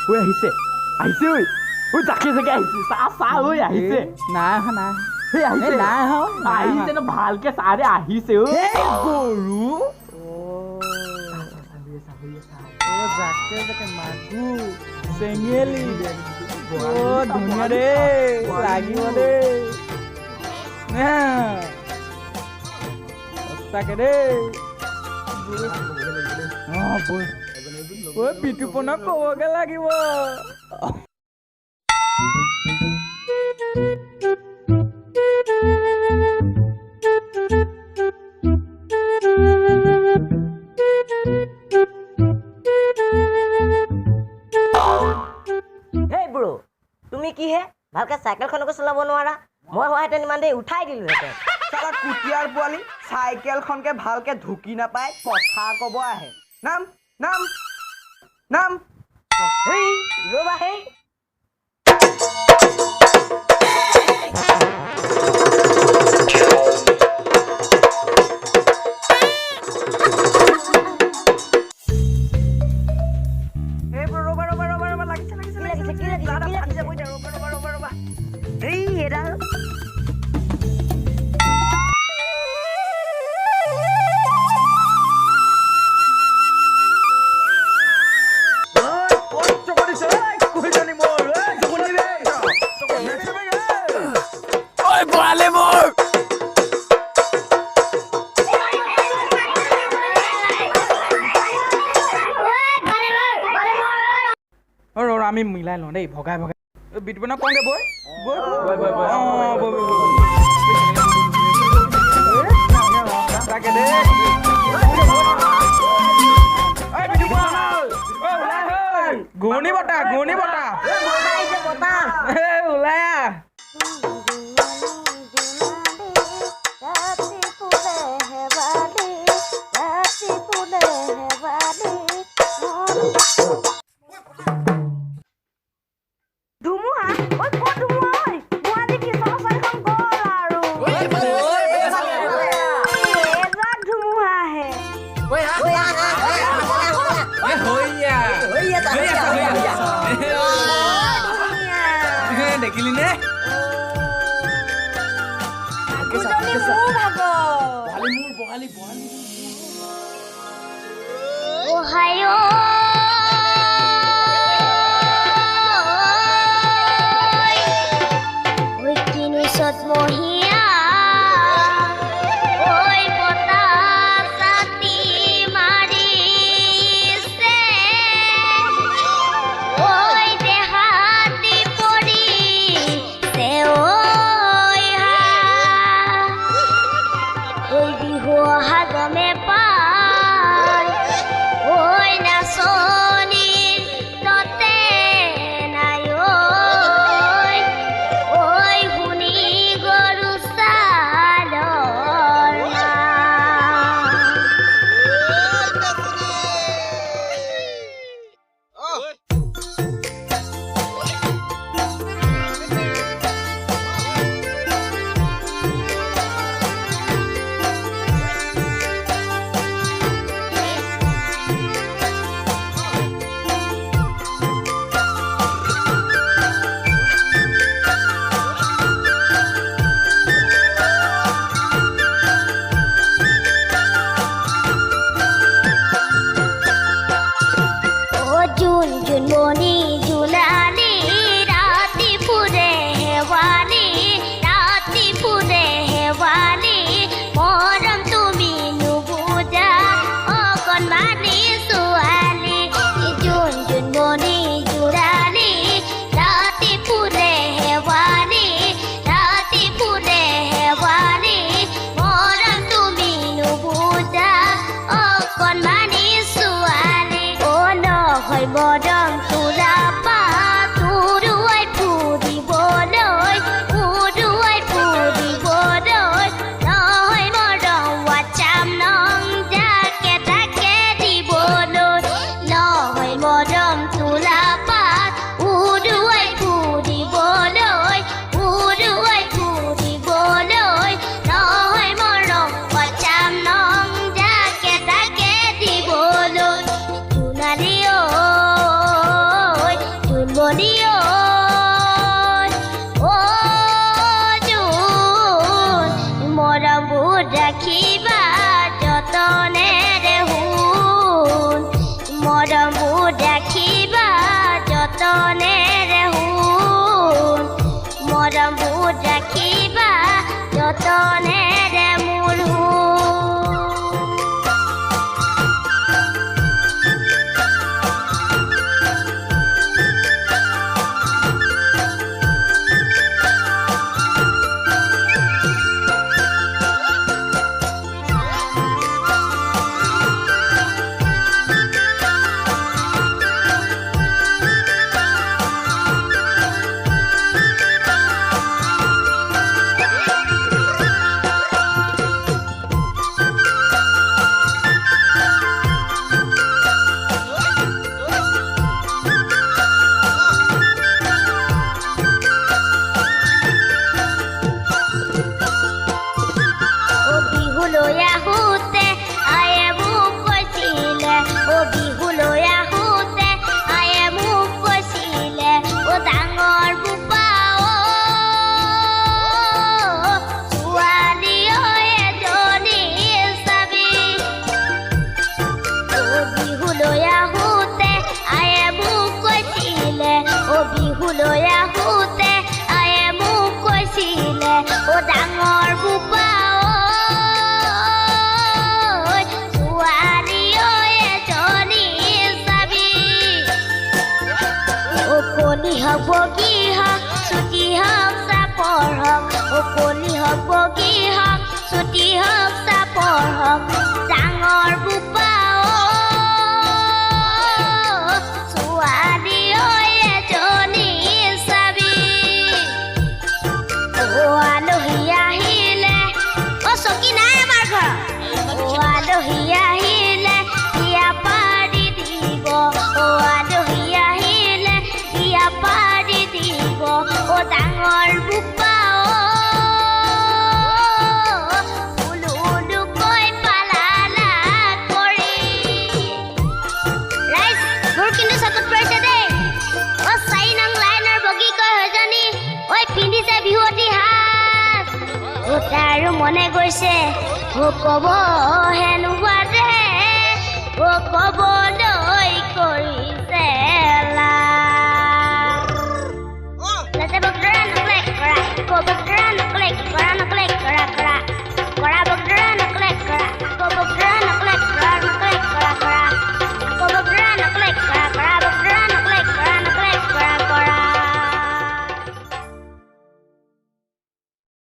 ঐ আহিছে আহিছে ঐ ঐ জাকে জাকে আহিছে চা ঐ আহিছে নাই নাই এই আহিছে নাই আহিছে ন ভালকে চাৰে আহিছে ঐ গৰু জাকে জাকে মাগু চেঙেলি ধুনীয়া দেই লাগিব দেই সঁচাকে দেই বিতুপনক ক'বগে লাগিব তুমি কি হে ভালকে চাইকেলখনকো চলাব নোৱাৰা মই হোৱাহেঁতেন ইমান দেৰি উঠাই দিলোহেঁতেন চালা কুটিয়াৰ পোৱালি চাইকেলখনকে ভালকে ঢুকি নাপায় কথা ক'ব আহে নাম নাম নাম হেই ৰ'বা হেই আমি মিলাই লওঁ দেই ভগাই ভগাই বিতুপনক কওঁগে বৈ তাকে দেই ঘূৰ্ণি বতাহ ওলাই আহ দেখিলি নে কলি হওক বগী হওক ছুটি হওক চাপৰ হওক ডাঙৰ বোপা ছোৱালী ঐ এজনী চাবি আলহী আহিলে চকী নাই আমাৰ ঘৰত আলহী আহিলে বিয়া পাৰি দিব আলহী আহিলে বিয়া পাৰি দিব ডাঙৰ বোপা আৰু মনে গৈছে ক'ব হেনুৱা